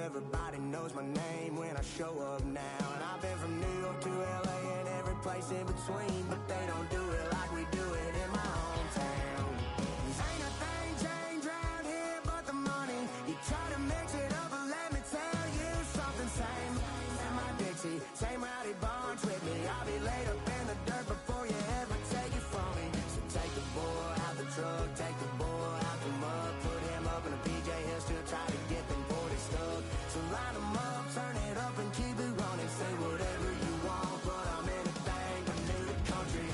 Everybody knows my name when I show up now. And I've been from New York to LA and every place in between, but they don't do it like we do it in my hometown. Ain't a thing changed around here but the money. You try to mix it up, but let me tell you something. Same in my Dixie, same rowdy bunch with me. I'll be laid up in the dirt before you ever take it from me. So take the boy out the truck, take the boy out the mud, put him up in a PJ, he'll still try to get them 40 stuck. So line them up, turn it up and keep it running. Say whatever you want, but I'm anything but new to country.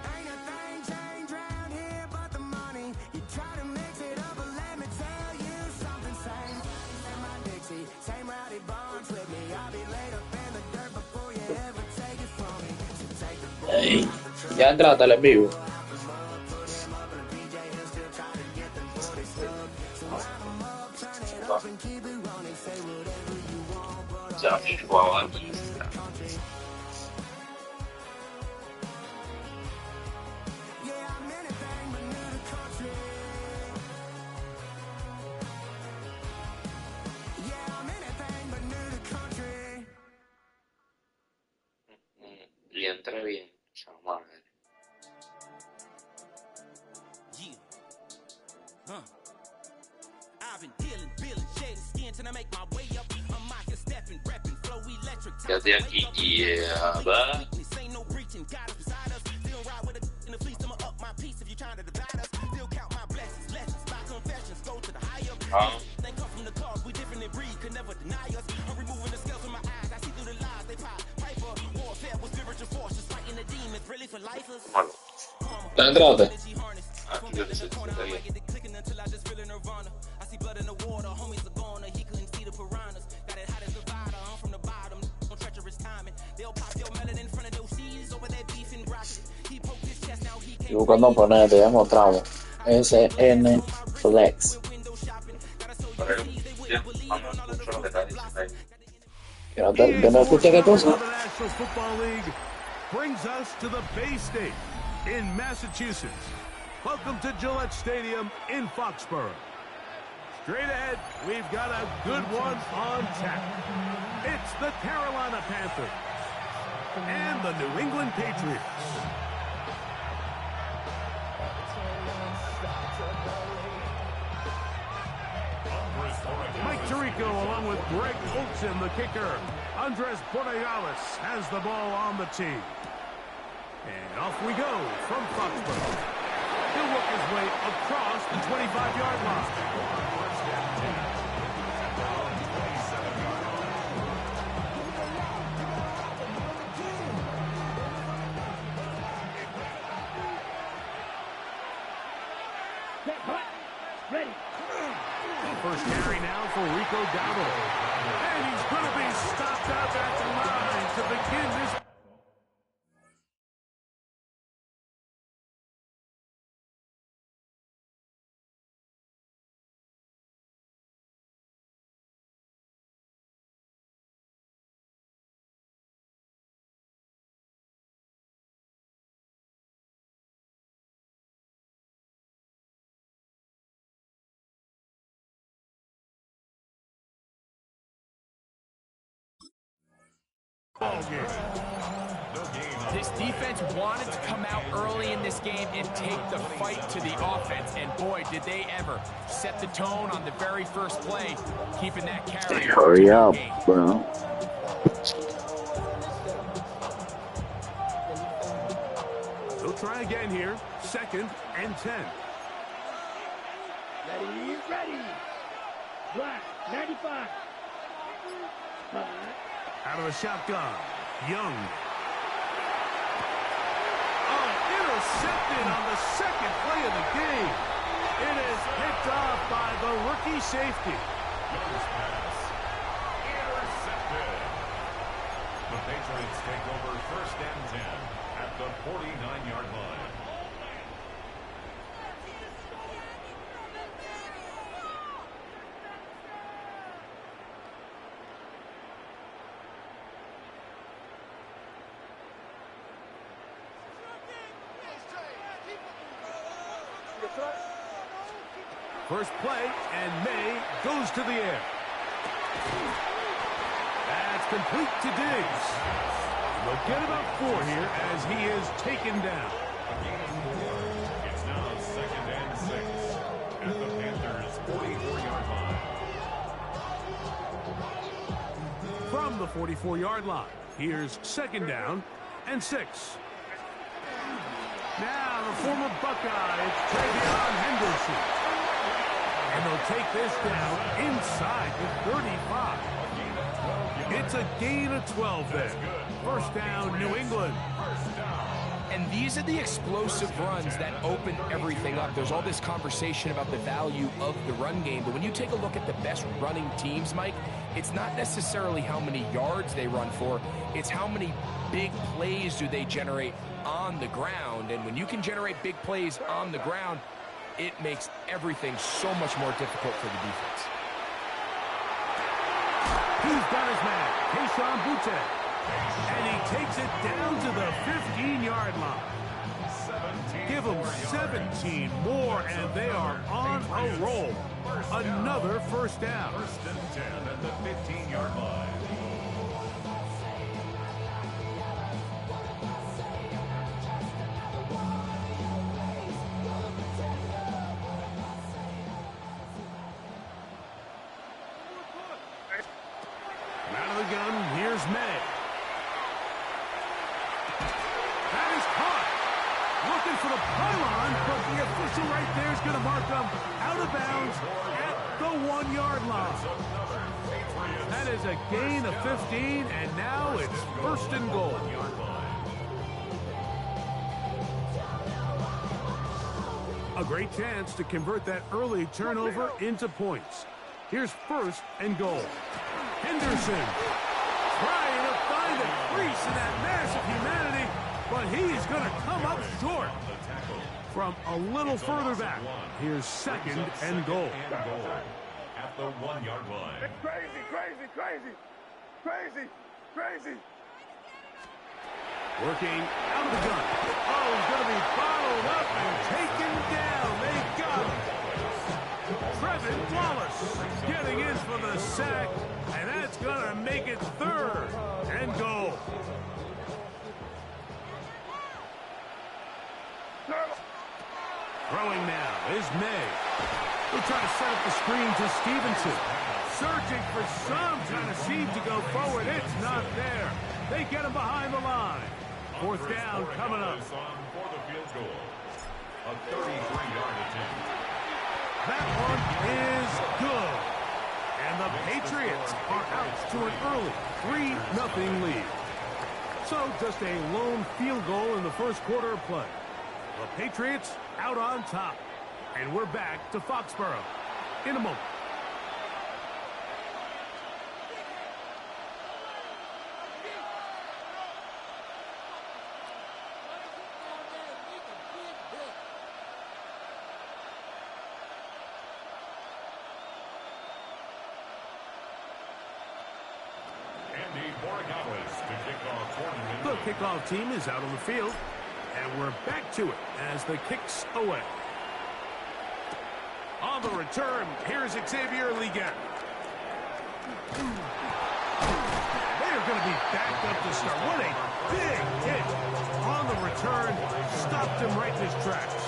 Ain't a thing changed around here but the money. You try to mix it up, but let me tell you something. Same in my Dixie, same rowdy bunch with me. I'll be laid up in the dirt before you ever take it from me. So take the boy Ehi, out the truck, già entrata alle vivo. put him up in a PJ, he'll still try to get them 40 stuck. So line them up, turn it up and keep it running. Say whatever you want, but Già I'm mi qua a anything but new to country. Yeah, I'm anything but new to country. Yeah, I'm anything but new to country. Rientra bien, ciao madre. Yeah. I've been dealing, billing, shedding skin till I make my way up. I'm out here stepping, repping, flow electric. Jadi yang gigi apa? Ain't no breaching, God is beside us. Still ride with a in the fleece, I'ma up my piece if you trying to divide us. Still count my blessings, lessons, my confessions, go to the higher. They come from the cause, we different in breed, could never deny us. I'm removing the scales from my eyes, I see through the lies they pop. Piper, warfare with spiritual forces, fighting the demons, really for lifers. Malo. Sta entrate? Energy harness. Ah, From chiudo back in the le corner, I sezioni. might get it clicking until I just feel a nirvana. I see blood in the water, homies are gone, he couldn't see the piranhas. Got it hot as Nevada, I'm from the bottom, on treacherous timing. They'll pop your melon in front of those seas over that beef and broccoli. He poked his chest, now he can't. Quando ponete, mostravo. SN Flex. ¿De escucha qué cosa? The National Football League brings us to the Bay State in Massachusetts. Welcome to Gillette Stadium in Foxborough. Straight ahead, we've got a good one on tap. It's the Carolina Panthers and the New England Patriots. Mike Tirico along with Greg Olsen, the kicker. Andres Borregales has the ball on the tee. And off we go from Foxborough. He'll work his way across the 25-yard line. Ready. First carry now for Rico Dowdle. And he's going to be stopped out at the line to begin this. This defense wanted to come out early in this game and take the fight to the offense, and boy, did they ever. Set the tone on the very first play, keeping that carry. Hurry up, bro. They'll try again here. 2nd and 10. Ready. Black, 95. Out of the shotgun. Young. Oh, intercepted on the second play of the game. It is picked off by the rookie safety. Young's pass. Intercepted. The Patriots take over 1st and 10 at the 49-yard line. First play, and May goes to the air. That's complete to Diggs. They'll get about 4 here as he is taken down. It's now 2nd and 6 at the Panthers' 44-yard line. From the 44-yard line, here's 2nd down and 6. Now the former Buckeye, it's Travion Henderson. And they'll take this down inside the 35. It's a gain of 12 there. 1st down, New England. And these are the explosive runs that open everything up. There's all this conversation about the value of the run game, but when you take a look at the best running teams, Mike, it's not necessarily how many yards they run for, it's how many big plays do they generate on the ground. And when you can generate big plays on the ground, it makes everything so much more difficult for the defense. He's got his man, Keyshawn Butte. And he takes it down to the 15-yard line. Give them 17 more, and they are on a roll. Another 1st down. 1st and 10 at the 15-yard line. Out of the gun, here's May. That is caught. Looking for the pylon, but the official right there is going to mark them out of bounds at the 1-yard line. That is a gain of 15, and now it's 1st and goal. A great chance to convert that early turnover into points. Here's 1st and goal. Henderson trying to find a crease in that massive humanity, but he's going to come up short. From a little further back, here's 2nd and goal. At the 1-yard line. It's crazy, crazy, crazy, crazy, crazy. Working out of the gun. Oh, he's going to be bottled up and taken down. They got him. Trevin Wallace getting in for the sack, and that's going to make it 3rd and goal. Throwing now is May. He'll try to set up the screen to Stevenson. Searching for some kind of seam to go forward. It's not there. They get him behind the line. 4th down coming up. For the field goal. A 33-yard attempt. That one is good. And the Patriots are out to an early 3-0 lead. So just a lone field goal in the 1st quarter of play. The Patriots out on top. And we're back to Foxborough in a moment. The kickoff team is out on the field, and we're back to it as the kick's away. On the return, here's Xavier Liggett. They're going to be backed up to start. What a big hit on the return. Stopped him right in his tracks.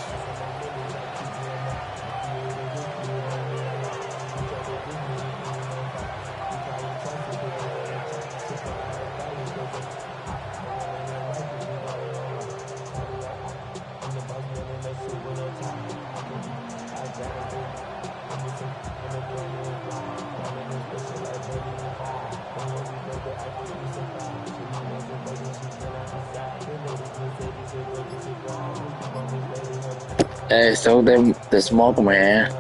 Hey, so them the smoke, man.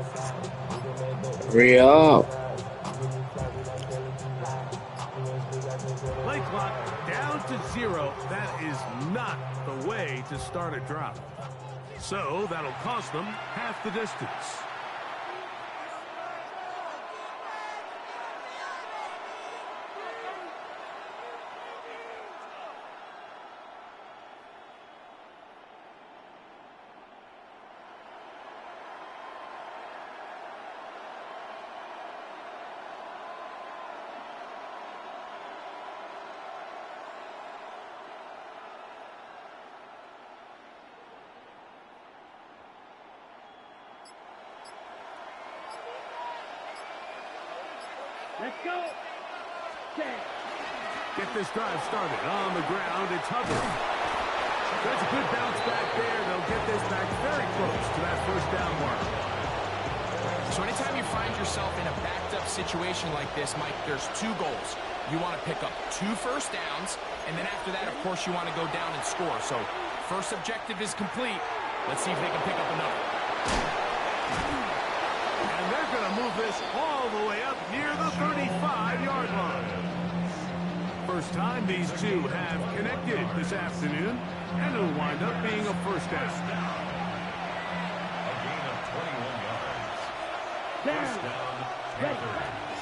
Hurry up. Play clock down to start a drive. So that'll cost them half the distance. Let's go. Get this drive started on the ground. It's Hubbard. That's a good bounce back there. They'll get this back very close to that first down mark. So anytime you find yourself in a backed-up situation like this, Mike, there's two goals. You want to pick up 2 first downs, and then after that, of course, you want to go down and score. So first objective is complete. Let's see if they can pick up another. And they're going to move this all the way up near the 35-yard line. First time these two have connected this afternoon, and it'll wind up being a first down. A gain of 21 yards. First down, Panthers.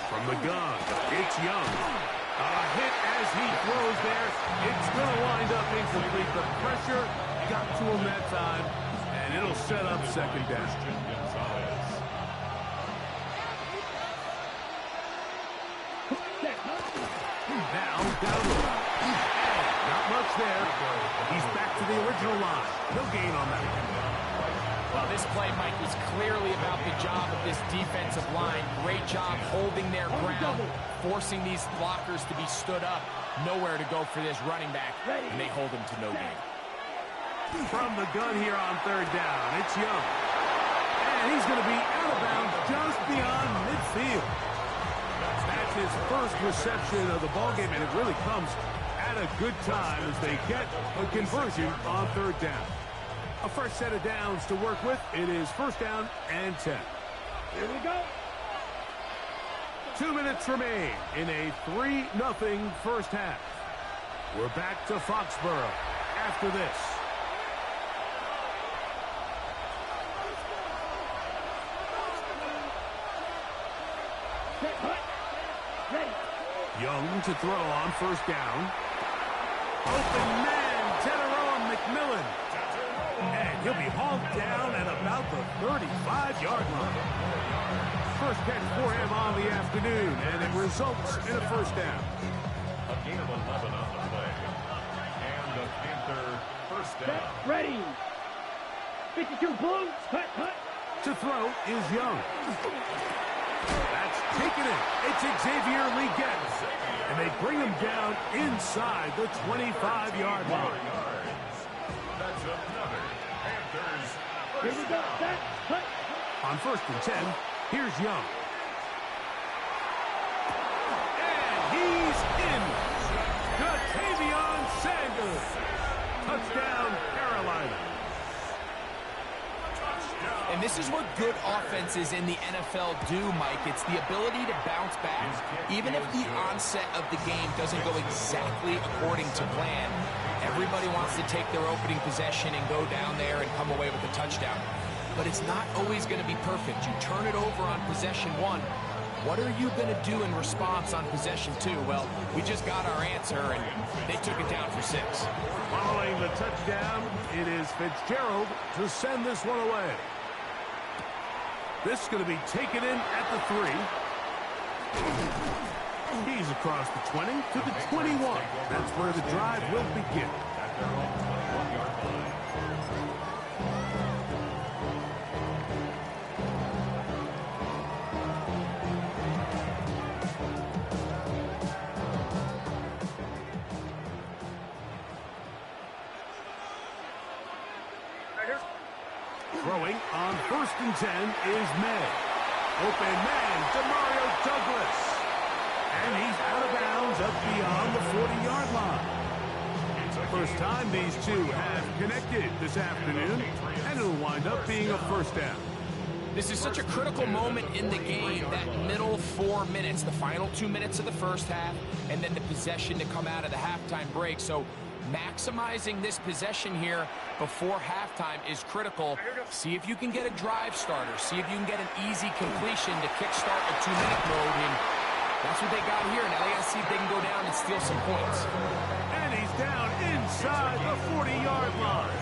From the gun, it's Young. A hit as he throws there. It's going to wind up incomplete. The pressure got to him that time, and it'll set up second down. Now, down the line. Not much there. He's back to the original line. No gain on that. Well, this play, Mike, was clearly about the job of this defensive line. Great job holding their ground, forcing these blockers to be stood up. Nowhere to go for this running back, and they hold him to no gain. From the gun here on third down, it's Young. And he's going to be out of bounds just beyond midfield. That's his first reception of the ballgame, and it really comes at a good time as they get a conversion on third down. A fresh set of downs to work with. It is first down and 10. Here we go. 2 minutes remain in a 3-0 first half. We're back to Foxborough after this. Young to throw on first down. Open man, Teteroa McMillan. And he'll be hauled down at about the 35-yard line. First catch for him on the afternoon, and it results in a first down. A gain of 11 on the play. And the Panther first down. Ready. 52 blue. Hut. To throw is Young. That's taken it. It's Xavier Leggett. And they bring him down inside the 25-yard line. That's another Panthers Here first we go. down. Hut. On first and 10, here's Young. And he's in. Ja'Tavion Sanders. Touchdown, Carolina. And this is what good offenses in the NFL do, Mike. It's the ability to bounce back. Even if the onset of the game doesn't go exactly according to plan, everybody wants to take their opening possession and go down there and come away with a touchdown. But it's not always going to be perfect. You turn it over on possession 1. What are you going to do in response on possession 2? Well, we just got our answer, and they took it down for 6. Following the touchdown, it is Fitzgerald to send this one away. This is going to be taken in at the 3. He's across the 20 to the 21. That's where the drive will begin. At their own 21-yard line. Throwing on first and 10 is May. Open man, Demario Douglas. And he's out of bounds up beyond the 40-yard line. First time these two have connected this afternoon, and it'll wind up being a first down. This is such a critical moment in the game, that middle 4 minutes, the final 2 minutes of the first half, and then the possession to come out of the halftime break. So Maximizing this possession here before halftime is critical. See if you can get a drive starter. See if you can get an easy completion to kickstart a 2-minute mode. And that's what they got here. Now they got to see if they can go down and steal some points. And he's down inside the 40-yard line.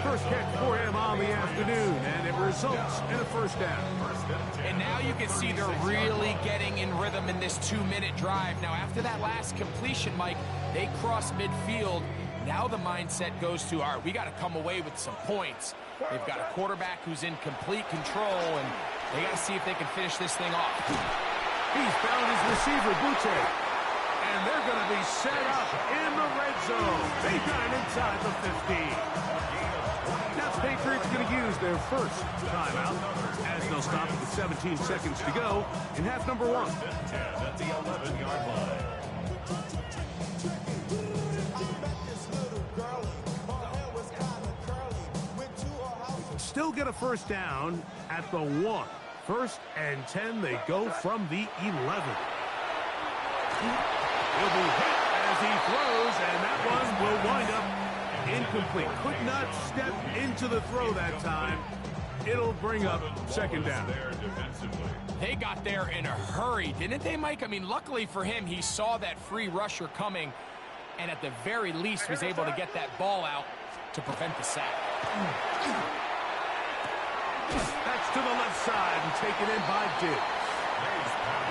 First catch for him on the afternoon, and it results in a first down. And now you can see they're really getting in rhythm in this 2-minute drive. Now, after that last completion, Mike, they cross midfield. Now the mindset goes to, all right, we got to come away with some points. They've got a quarterback who's in complete control, and they got to see if they can finish this thing off. He's found his receiver, Butte. And they're going to be set up in the red zone. They got it inside the 15. Now the Patriots going to use their first timeout as they'll stop with 17 seconds to go in half number 1. At the 11-yard line. Still get a first down at the 1. First and 10, they go from the 11. He'll be hit as he throws, and that one will wind up incomplete. Could not step into the throw that time. It'll bring up second down. They got there in a hurry, didn't they, Mike? I mean, luckily for him, he saw that free rusher coming, and at the very least was able to get that ball out to prevent the sack. That's to the left side and taken in by Diggs.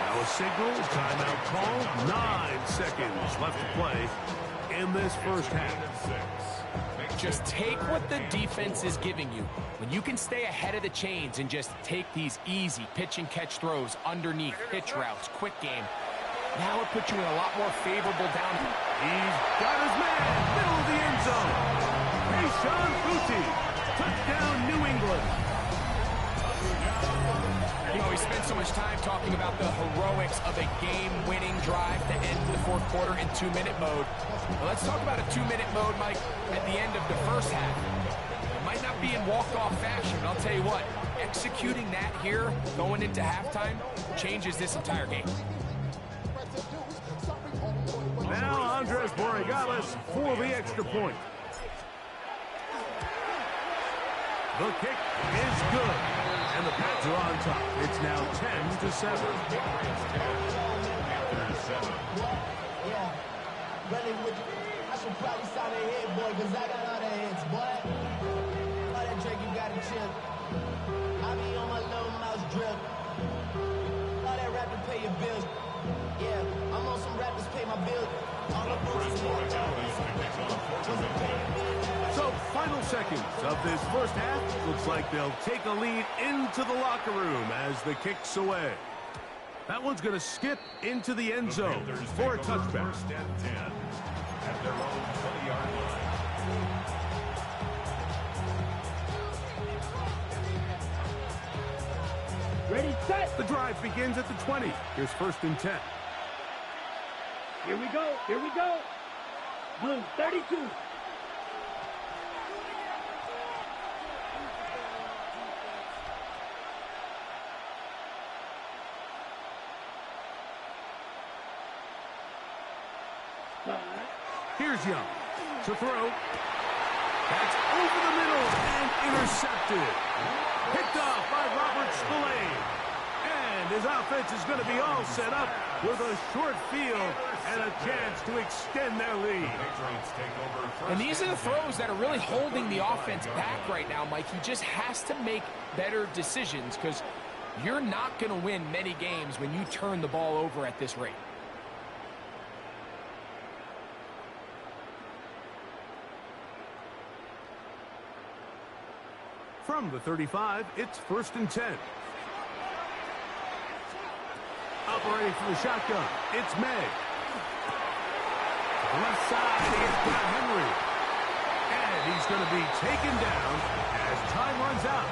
Now a signal, timeout call, 9 seconds left to play in this first half. Just take what the defense is giving you. When you can stay ahead of the chains and just take these easy pitch and catch throws underneath, hitch routes, quick game, now it puts you in a lot more favorable down. He's got his man, middle of the end zone. Sean Butte, touchdown New England. You know, we spent so much time talking about the heroics of a game-winning drive to end the fourth quarter in 2-minute mode. Well, let's talk about a 2-minute mode, Mike, at the end of the first half. It might not be in walk-off fashion, but I'll tell you what, executing that here, going into halftime, changes this entire game. Now Andres Borregales for the extra point. The kick is good. And the Pats are on top. It's now 10-7. Yeah, running with you. I should probably sign a head, boy, because I got all the heads, boy. All that drink, you got to chill. I be on my little mouse drip. All that rap to pay your bills. Yeah, I'm on some rappers pay my bills. All the boots So, final seconds of this first half. Looks like they'll take a lead into the locker room as the kick's away. That one's going to skip into the end zone for a touchback. First and 10 at their own 20-yard line. Ready, set. The drive begins at the 20. Here's first and 10. Here we go. Here we go. Blue 32. Here's Young to throw. That's over the middle and intercepted. Picked off by Robert Spillane. And his offense is going to be all set up with a short field and a chance to extend their lead. And these are the throws that are really holding the offense back right now, Mike. He just has to make better decisions because you're not going to win many games when you turn the ball over at this rate. From the 35, it's first and 10. Operating from the shotgun, it's May. To the left side, he's got Henry. And he's going to be taken down as time runs out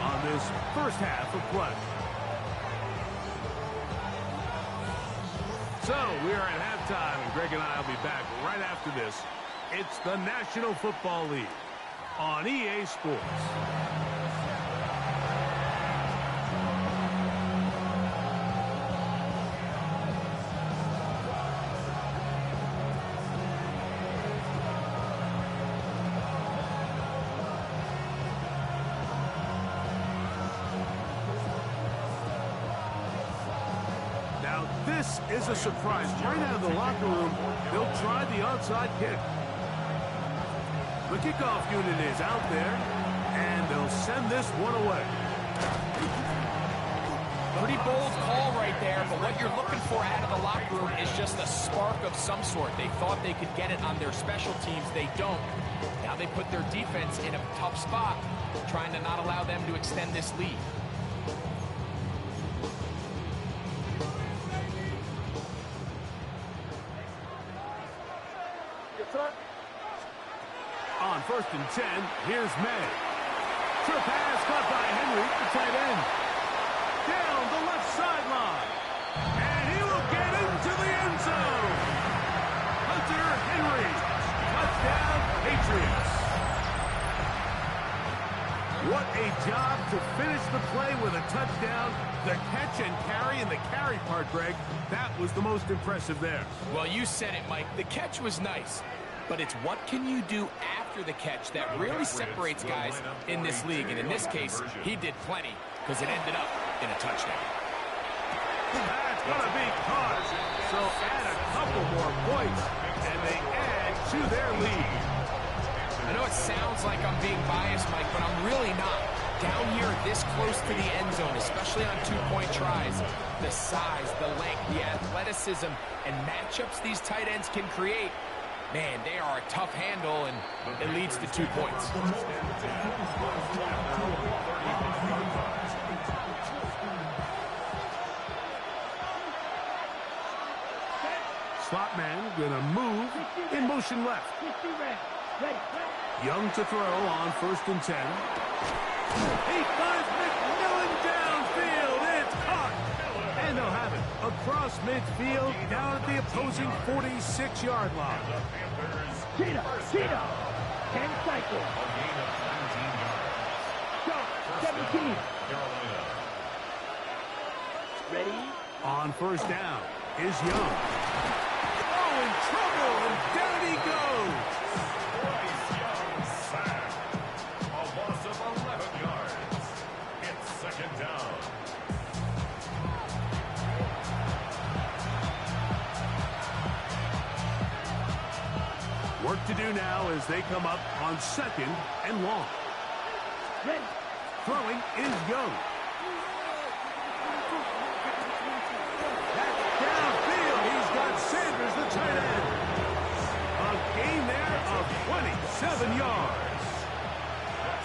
on this first half of play. So, we are at halftime, and Greg and I will be back right after this. It's the National Football League on EA Sports. This is a surprise. Right out of the locker room, they'll try the onside kick. The kickoff unit is out there, and they'll send this one away. Pretty bold call right there, but what you're looking for out of the locker room is just a spark of some sort. They thought they could get it on their special teams. They don't. Now they put their defense in a tough spot, trying to not allow them to extend this lead. On 1st and 10, here's May. Trip pass caught by Henry, the tight end. Down the left sideline. And he will get into the end zone. Hunter Henry. Touchdown, Patriots. What a job to finish the play with a touchdown. The catch and carry, and the carry part, Greg, that was the most impressive there. Well, you said it, Mike. The catch was nice, but it's what can you do after the catch that really separates guys in this league. And in this case, he did plenty because it ended up in a touchdown. That's going to be caught. So add a couple more points, and they add to their lead. I know it sounds like I'm being biased, Mike, but I'm really not. Down here this close to the end zone, especially on two-point tries, the size, the length, the athleticism, and matchups these tight ends can create, man, they are a tough handle, and it leads to 2 points. Slot man gonna move in motion left. Young to throw on 1st and 10. He finds McMillan downfield. It's caught. And they'll have it across midfield down at the opposing 46-yard line. Cheetah. 10 cycles. Shot, 17. Ready? On 1st down is Young. Oh, in trouble, and down he goes. A loss of 11 yards. It's 2nd down. Work to do now as they come up on 2nd and long. Ready? Throwing is Young. That's downfield. He's got Sanders, the tight end. A gain there of 27 yards.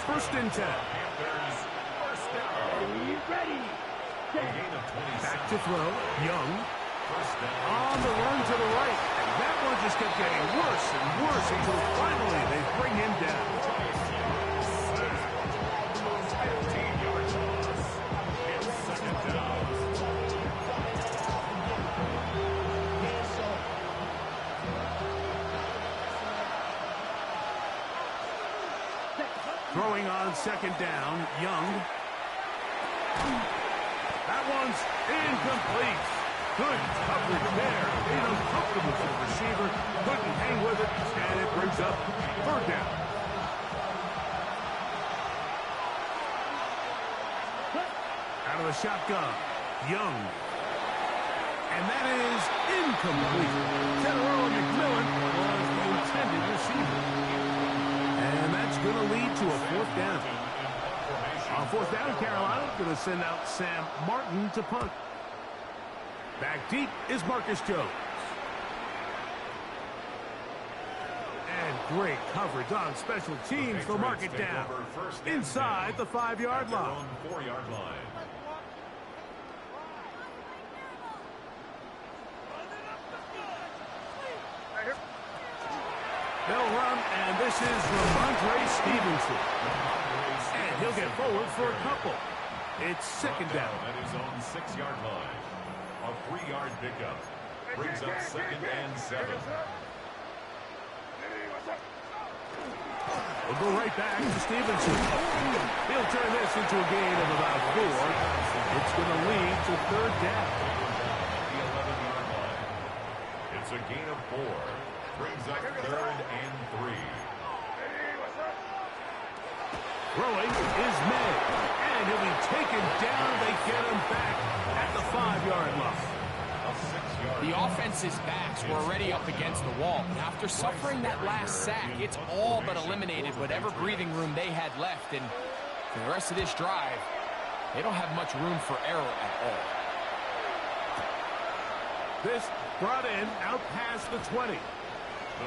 1st and 10. Panthers first down. Ready? Back to throw. Young. First down. On the run to the right. That one just kept getting worse and worse until finally they bring him down. 15-yard loss. It's 2nd down. Throwing on 2nd down, Young. That one's incomplete. Good coverage there. Made uncomfortable for the receiver. Couldn't hang with it, and it brings up 3rd down. Out of the shotgun, Young. And that is incomplete. General McMillan was the intended receiver. And that's going to lead to a 4th down. On 4th down, Carolina going to send out Sam Martin to punt. Back deep is Marcus Jones. And great coverage on special teams. They'll mark it down inside the 5-yard line. 4-yard line. They'll run, and this is Ramondre Stevenson. And he'll get forward for a couple. It's 2nd down. At his own 6-yard line. A 3-yard pickup. Brings up 2nd and 7. We'll go right back to Stevenson. He'll turn this into a gain of about 4. It's going to lead to 3rd down. The 11-yard line. It's a gain of 4. Brings up 3rd and 3. Throwing is May. And he'll be taken down. They get him back at the 5-yard line. A 6 The offense's backs were already up against the wall. And after suffering that last sack, it's all but eliminated whatever breathing room they had left. And for the rest of this drive, they don't have much room for error at all. This brought in out past the 20. The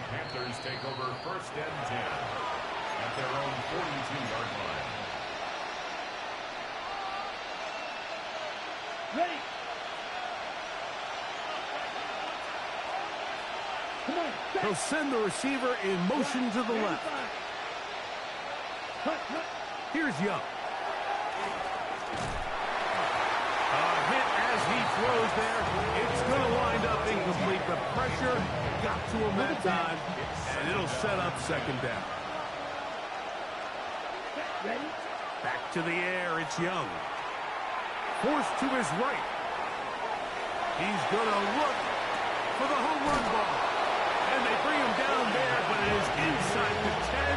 Panthers take over 1st and 10 at their own 42-yard line. Ready. Come on. They'll send the receiver in motion to the left. Here's Young. A hit as he throws there. It's going to wind up incomplete. The pressure got to him that time, and it'll set up 2nd down. Ready. Back to the air, it's Young. Forced to his right. He's going to look for the home run ball. And they bring him down there, but it is inside the 10.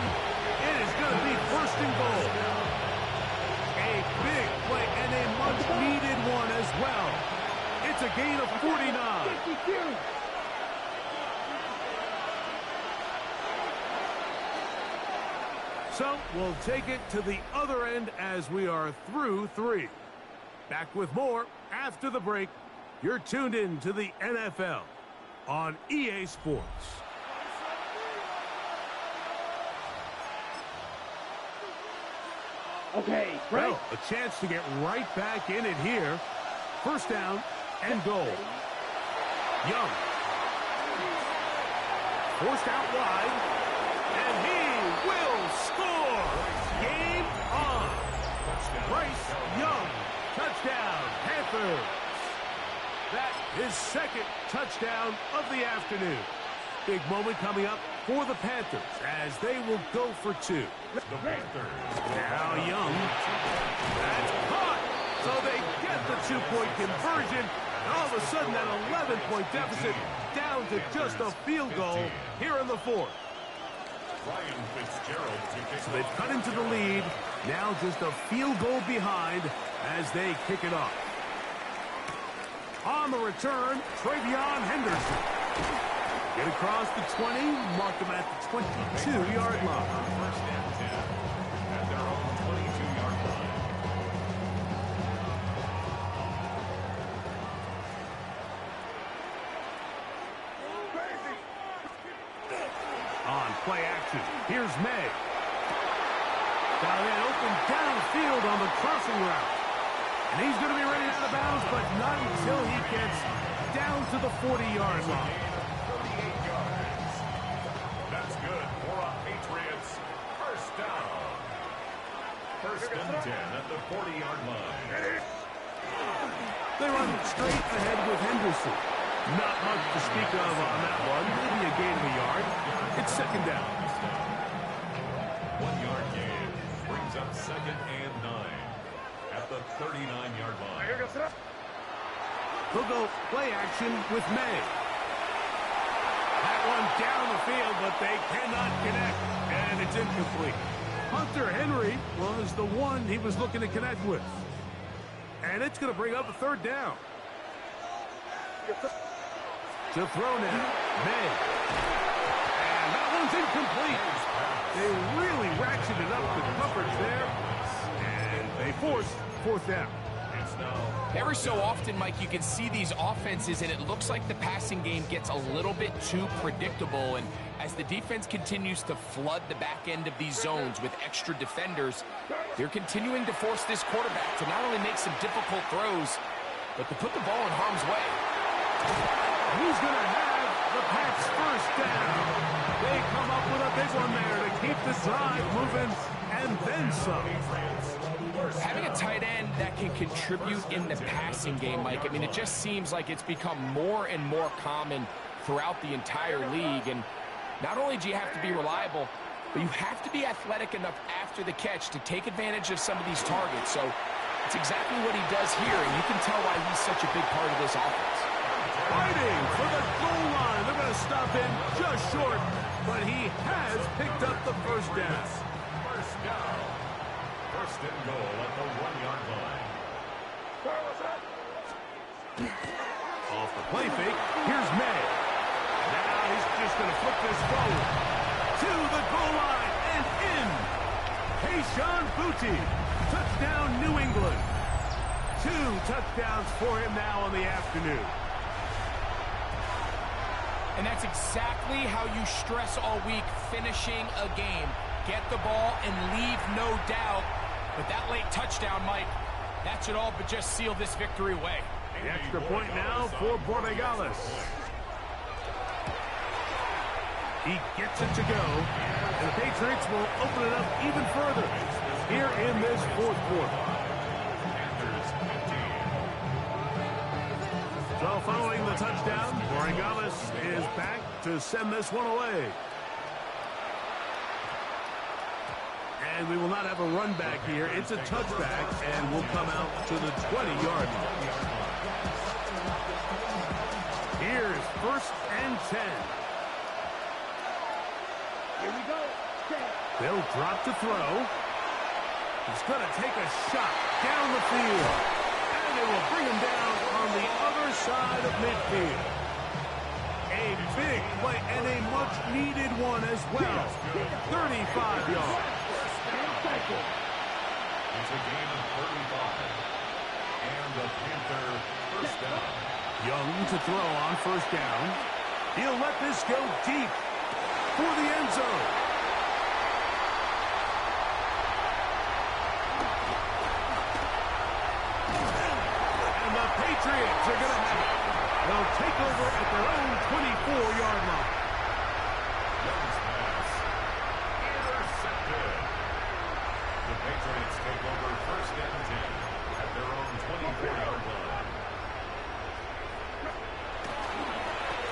It is going to be 1st and goal. A big play and a much-needed one as well. It's a gain of 49. 52. So we'll take it to the other end as we are through 3. Back with more after the break. You're tuned in to the NFL on EA Sports. Okay, right. Well, a chance to get right back in it here. 1st down and goal. Young. Forced out wide. And he will score. Game on. Bryce Young. Touchdown, Panthers. That is 2nd touchdown of the afternoon. Big moment coming up for the Panthers as they will go for 2. The Panthers. Now Young. That's caught. So they get the 2-point conversion. And all of a sudden that 11-point deficit down to just a field goal here in the 4th. Ryan Fitzgerald to kick So they've cut into the lead. Now just a field goal behind as they kick it off. On the return, Travion Henderson. Get across the 20, mark them at the 22-yard line. 1st and 10 at their own 22-yard line. On play action, here's May. Got it open downfield on the crossing route. And he's going to be ready out of bounds, but not until he gets down to the 40-yard line. 38 yards. That's good for a Patriots 1st down. 1st and 10 at the 40-yard line. They run straight ahead with Henderson. Not much to speak of on that one. Maybe a gain of a yard. It's 2nd down. 1-yard gain brings up 2nd and 9 at the 39-yard line. They'll go play action with May. That one down the field, but they cannot connect, and it's incomplete. Hunter Henry was the one he was looking to connect with. And it's going to bring up a 3rd down. To throw now, May. And that one's incomplete. They really ratcheted up the coverage there, and they forced 4th down. It's now Every so often, Mike, you can see these offenses, and it looks like the passing game gets a little bit too predictable. And as the defense continues to flood the back end of these zones with extra defenders, they're continuing to force this quarterback to not only make some difficult throws, but to put the ball in harm's way. He's going to have the Pats 1st down. They come up with a big one there to keep the drive moving, and then some. Having a tight end that can contribute in the passing game, Mike, I mean, it just seems like it's become more and more common throughout the entire league. And not only do you have to be reliable, but you have to be athletic enough after the catch to take advantage of some of these targets. So it's exactly what he does here, and you can tell why he's such a big part of this offense. Fighting for the goal line. They're going to stop him just short, but he has picked up the 1st down. 1st down. 1st and goal at the 1-yard line. Off the Play fake. Here's May. Now he's just going to flip this forward. To the goal line and in. Keyshawn Boutte. Touchdown, New England. 2 touchdowns for him now on the afternoon. And that's exactly how you stress all week, finishing a game. Get the ball and leave no doubt. But that late touchdown, Mike, that should all but just seal this victory away. The extra point now for Bigggg. He gets it to go. And the Patriots will open it up even further here in this fourth quarter. So following the touchdown, Bigggg is back to send this one away. And we will not have a run back here. It's a touchback, and we'll come out to the 20-yard line. Here's 1st and 10. Here we go. They'll drop to throw. He's going to take a shot down the field. And they will bring him down on the other side of midfield. A big play and a much-needed one as well. 35 yards. It's a gain of 35. And the Panther first down. Young to throw on 1st down. He'll let this go deep for the end zone. And the Patriots are going to have it. They'll take over at their own 24-yard line. Young's pass. Intercepted. The Patriots take over 1st and 10 at their own 24-yard line.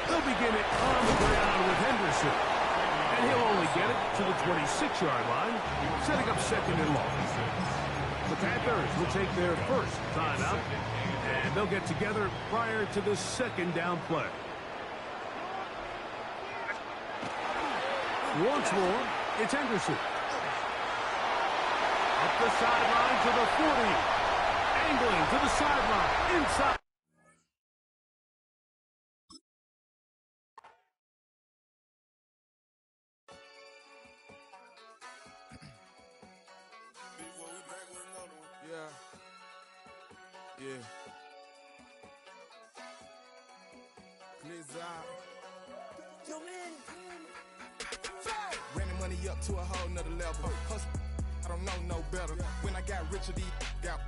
They'll begin it on the ground with Henderson. And he'll only get it to the 26-yard line, setting up 2nd and long. The Panthers will take their first timeout, and they'll get together prior to the 2nd down play. Once more, it's Henderson. Up the sideline to the 40. Angling to the sideline, inside. Yeah. Running money up to a whole nother level. Hustle, I don't know no better. When I got richer, these got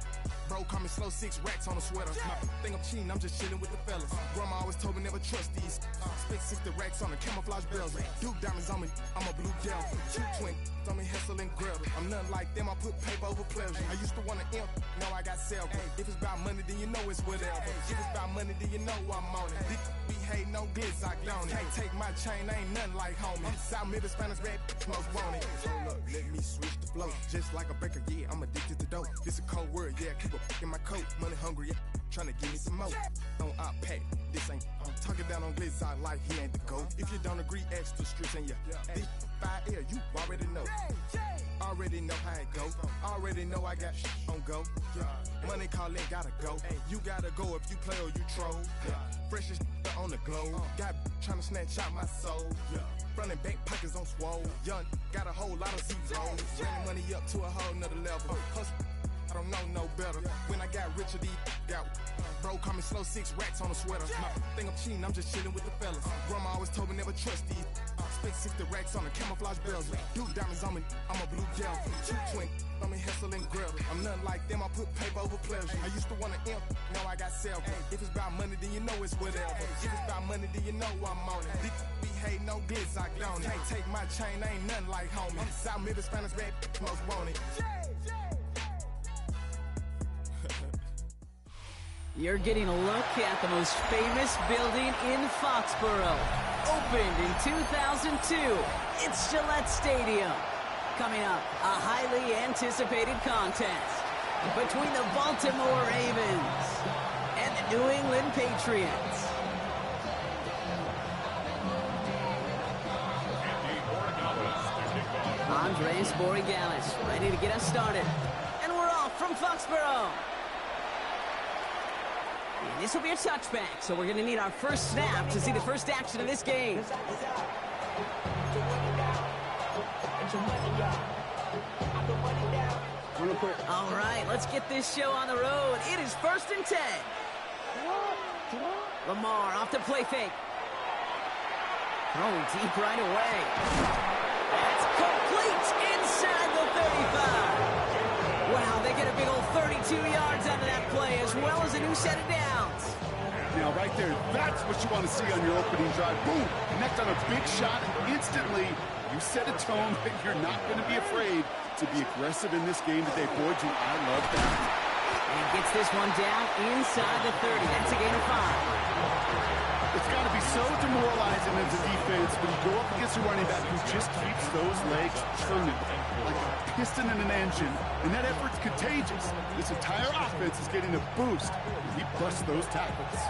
bro, call me slow 6 racks on a sweater. My think I'm cheating, I'm just chilling with the fellas. Grandma always told me never trust these. Spit 60 racks on the camouflage bells. Duke diamonds on me, I'm a blue gel. 2 twin on me, Hessel and Gretel. I'm nothing like them, I put paper over pleasure. I used to want to imp, now I got self. If it's about money, then you know it's whatever. If it's about money, then you know I'm on it. This be hate, no glitz, I don't it. Can't take my chain, ain't nothing like homie. South Middle Spanish red, most want it. Hold up, let me switch the flow. Just like a baker, yeah, I'm addicted to dope. This a cold word, yeah, keep a in my coat. Money hungry, yeah, trying to give me some more. On op pack, this ain't. I'm talking down on glitz, I like he ain't the goat. If you don't agree, ask the streets and yeah. This 5 air, you already know. Already know how it go. Already know I got on go. Money calling, gotta go. You gotta go if you play or you troll. Freshest on the globe. Got trying to snatch out my soul. Running back pockets on swole. Young, got a whole lot of zeros. Running money up to a whole nother level. Hustle, I don't know no better. When I got richer, these got bro, call me slow 6 racks on a sweater. My think I'm cheating, I'm just chilling with the fellas. Grandma always told me never trust these. Spit 60 racks on the camouflage bells. Duke diamonds on me, I'm a blue gel. 2 twin on me, Hessel and Gretel. I'm nothing like them, I put paper over pleasure. I used to want to imp, now I got self. If it's about money, then you know it's whatever. If it's about money, then you know I'm on it. This be hate, no glitz, I don't it. Can't take my chain, ain't nothing like homie. South Middle Spanish red, most want it. You're getting a look at the most famous building in Foxborough. Opened in 2002, it's Gillette Stadium. Coming up, a highly anticipated contest between the Baltimore Ravens and the New England Patriots. Andres Bigggg ready to get us started. And we're off from Foxborough. And this will be a touchback, so we're going to need our first snap to see the first action of this game. All right, let's get this show on the road. It is 1st and 10. Lamar off the play fake. Throwing deep right away. That's complete inside the 35. Wow, they get a big old 32 yards out of that play, as well as a new set of downs. Now, right there, that's what you want to see on your opening drive. Boom! Connect on a big shot, and instantly you set a tone that you're not going to be afraid to be aggressive in this game today. Boy, do I love that. And gets this one down inside the 30. That's a gain of 5. It's got to be so demoralizing as a defense when you go up against a running back who just keeps those legs turning like a piston in an engine, and that effort's contagious. This entire offense is getting a boost when he busts those tackles.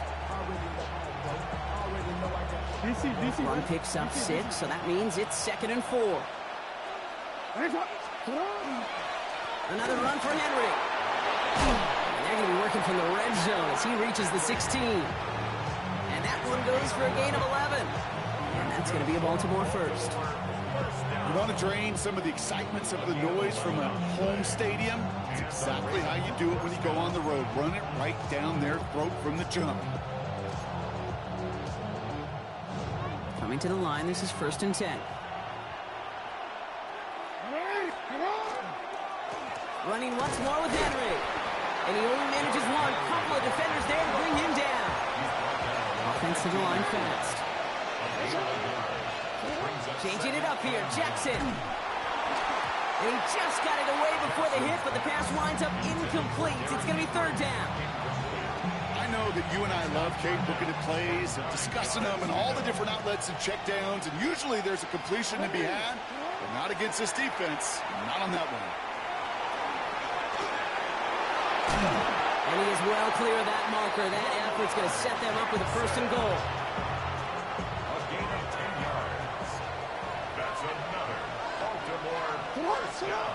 Run picks up 6, so that means it's 2nd and 4. Another run for Henry. And they're going to be working from the red zone as he reaches the 16. And that one goes for a gain of 11. And that's going to be a Baltimore first. You want to drain some of the excitement, some of the noise from a home stadium? It's exactly how you do it when you go on the road. Run it right down their throat from the jump. Coming to the line, this is 1st and 10. Running once more with Henry. And he only manages one. Couple of defenders there to bring him down. Offense to the line fast. Changing it up here, Jackson. And he just got it away before the hit, but the pass winds up incomplete. It's going to be 3rd down. I know that you and I love, Kate, looking at plays and discussing them and all the different outlets and checkdowns, and usually there's a completion to be had, but not against this defense. Not on that one. And he is well clear of that marker. That effort's going to set them up with a 1st and goal. A gain of 10 yards. That's another Baltimore first down.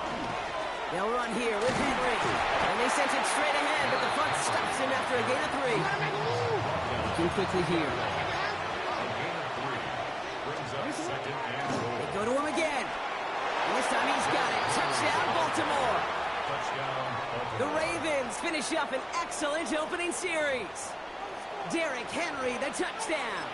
They'll run here with Henry. And they sent it straight ahead, but the front stops him after a gain of 3. Looking quickly here. A gain of 3 brings up 2nd and goal. They go to him again. And this time he's got it. Touchdown, Baltimore. Touchdown, Baltimore. The Ravens finish up an excellent opening series. Derrick Henry, the touchdown.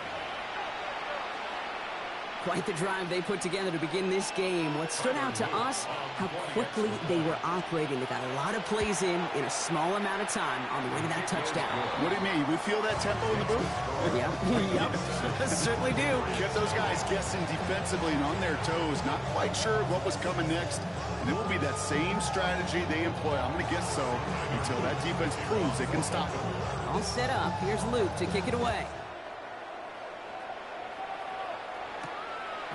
Quite the drive they put together to begin this game. What stood out to us, how quickly they were operating. They got a lot of plays in a small amount of time on the way to that touchdown. What do you mean? We feel that tempo in the booth? Yeah, yep, certainly do. Kept those guys guessing defensively and on their toes, not quite sure what was coming next. And it will be that same strategy they employ, I'm going to guess so, until that defense proves they can stop it. All set up. Here's Luke to kick it away.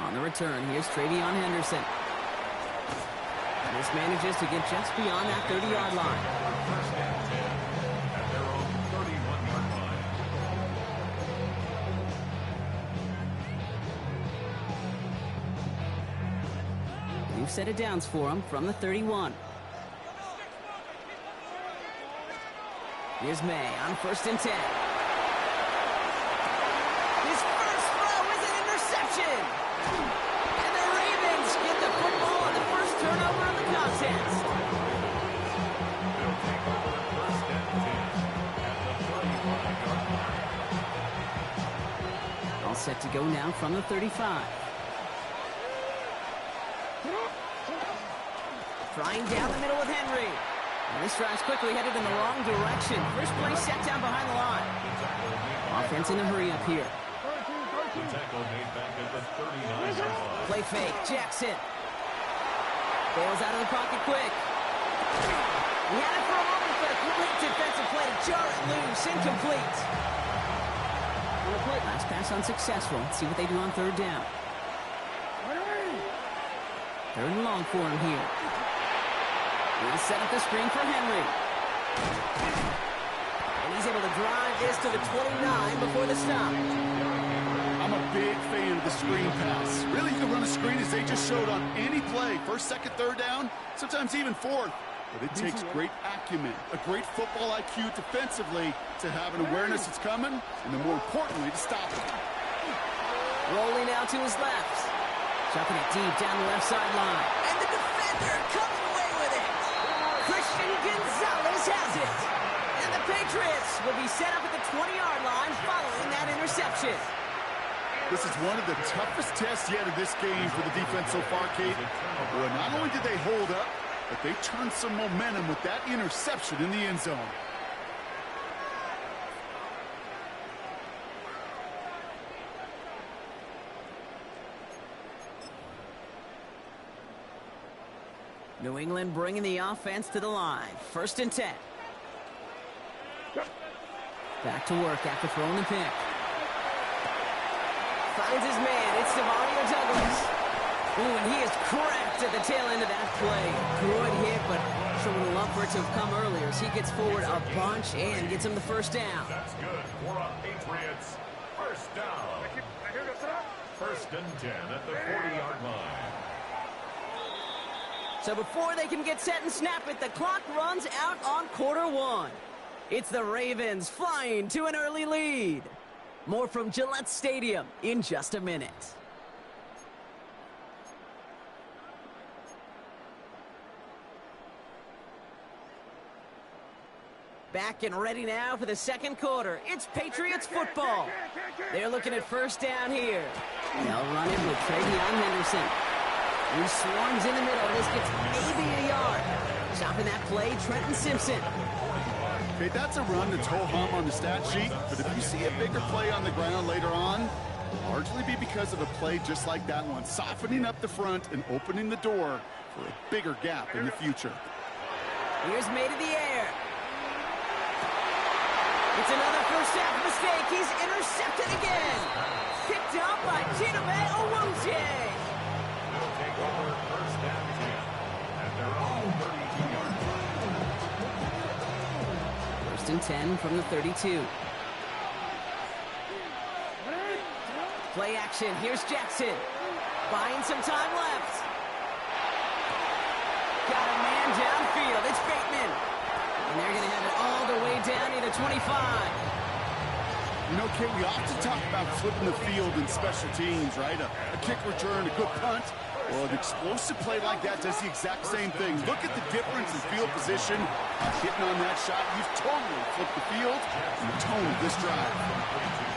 On the return, here's Travion Henderson. And this manages to get just beyond that 30-yard line. First and 10 at their own 31-yard line. New set of downs for him from the 31. Here's May on 1st and 10. His first throw is an interception. And the Ravens get the football on the first turnover of the contest. They'll take over 1st and 10 at the 35-yard line. All set to go now from the 35. Flying down the middle with Henry. And this drive's quickly headed in the wrong direction. First play set down behind the line. Offense in a hurry up here. The tackle made back at the 39-yard line. Play fake, Jackson. Bails out of the pocket quick. He had it for a moment, but a quick defensive play to jar it loose. Incomplete. Last pass unsuccessful. Let's see what they do on 3rd down. 3rd and long for him here. He'll set up the screen for Henry. And he's able to drive this to the 29 before the stop. I'm a big fan of the screen pass. Really, you can run a screen as they just showed on any play. 1st, 2nd, 3rd down, sometimes even 4th. But it takes great acumen, a great football IQ defensively to have an awareness it's coming, and then more importantly, to stop it. Rolling out to his left. Chucking it deep down the left sideline. And the defender coming away with it. Christian Gonzalez has it. And the Patriots will be set up at the 20-yard line following that interception. This is one of the toughest tests yet of this game for the defense so far, Kate. Well, not only did they hold up, but they turned some momentum with that interception in the end zone. New England bringing the offense to the line. 1st and 10. Back to work after throwing the pick. Finds his man. It's Demario Douglas. Ooh, and he is cracked at the tail end of that play. Good hit, but sure would love for it to have come earlier as he gets forward a bunch and gets him the 1st down. That's good for our Patriots. 1st down. 1st and 10 at the 40-yard line. So before they can get set and snap it, the clock runs out on quarter 1. It's the Ravens flying to an early lead. More from Gillette Stadium in just a minute. Back and ready now for the 2nd quarter. It's Patriots football. They're looking at 1st down here. They'll run it with Travion Henderson. He swarms in the middle. This gets maybe a yard. Stopping that play, Trenton Simpson. Okay, that's a run that's ho-hum on the stat sheet, but if you see a bigger play on the ground later on, it'll largely be because of a play just like that one, softening up the front and opening the door for a bigger gap in the future. Here's made in the air. It's another 1st half mistake. He's intercepted again. Picked up by Chidobe Awuzie. They'll take over 1st and 10 at their own 32-yard line. 1st and 10 from the 32. Play action. Here's Jackson. Buying some time left. Got a man downfield. It's Bateman. And they're going to have it all the way down near the 25. You know, Kate, we often talk about flipping the field in special teams, right? A kick return, a good punt. Well, an explosive play like that does the exact same thing. Look at the difference in field position. Hitting on that shot, you've totally flipped the field and the tone of this drive.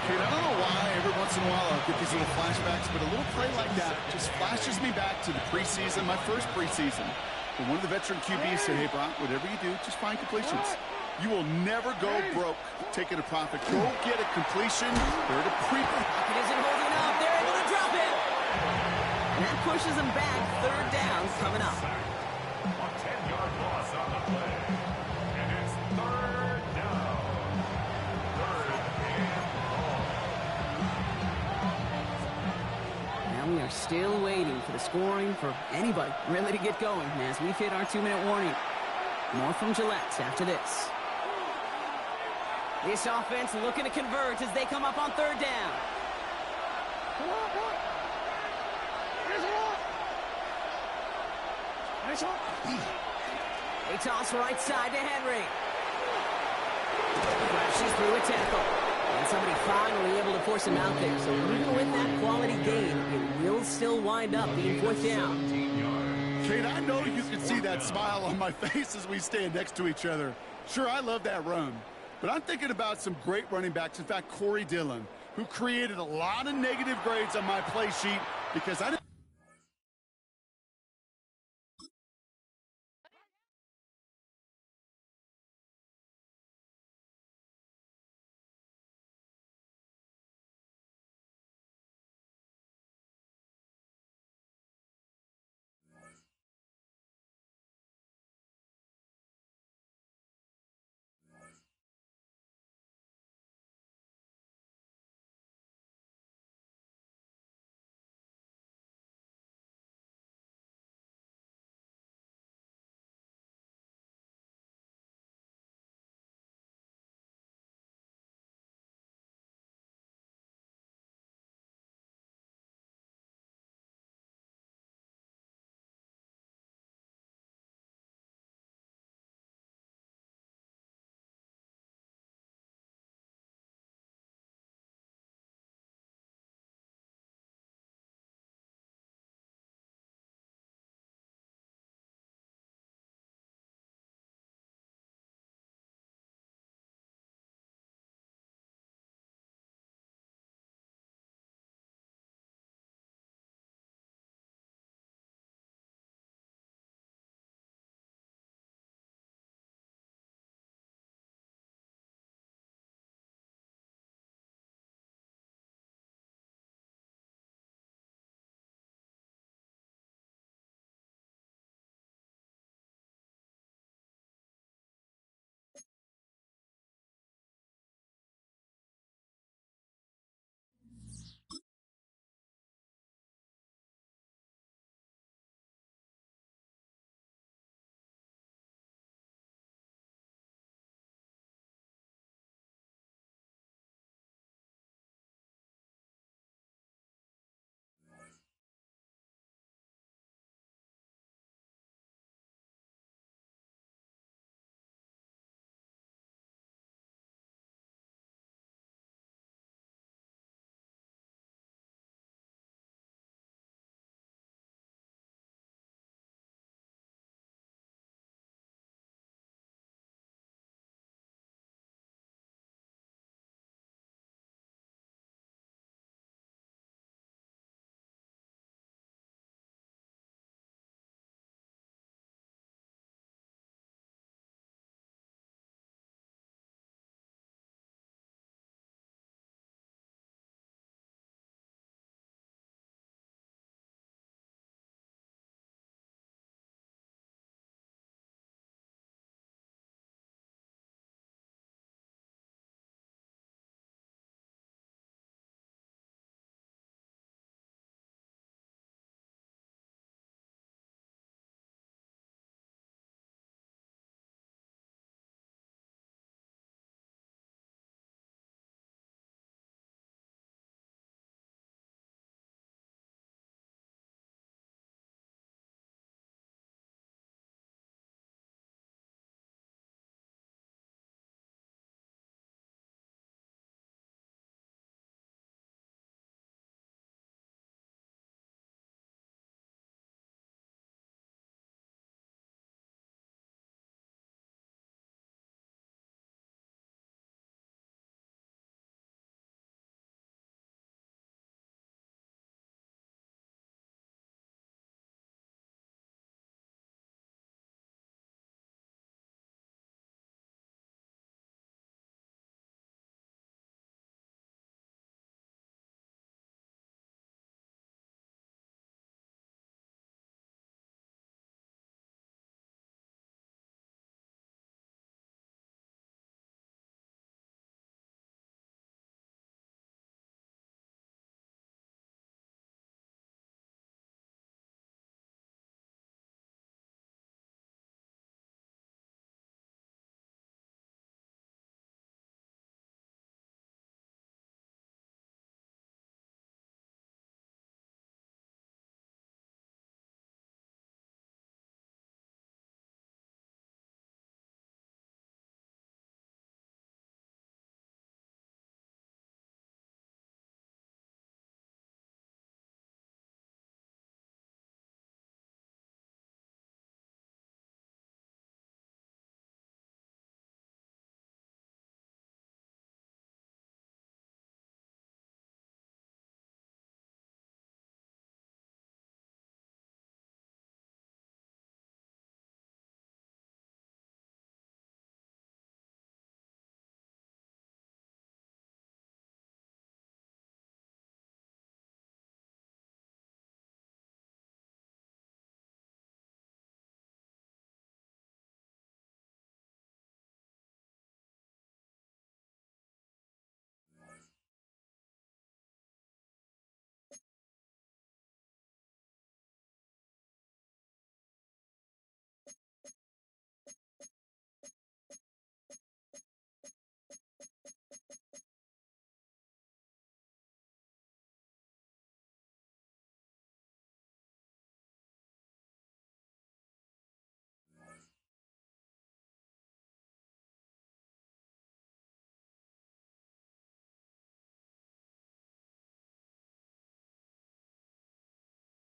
Kate, I don't know why every once in a while I'll get these little flashbacks, but a little play like that just flashes me back to the preseason, my first preseason. But one of the veteran QBs said, hey, Brock, whatever you do, just find completions. You will never go broke taking a profit. Go get a completion. They're to pre-play. It isn't holding up. They're able to drop it. And that pushes them back. 3rd down coming up. A 10-yard loss on the play. And it's 3rd down. 3rd and long. Now we are still waiting for the scoring for anybody really to get going as we've hit our 2-minute warning. More from Gillette after this. This offense looking to convert as they come up on 3rd down. They toss right side to Henry. Crashes through a tackle. And somebody finally able to force him out there. So even with that quality gain, it will still wind up being 4th down. Kate, I know you can see that smile on my face as we stand next to each other. Sure, I love that run. But I'm thinking about some great running backs. In fact, Corey Dillon, who created a lot of negative grades on my play sheet because I didn't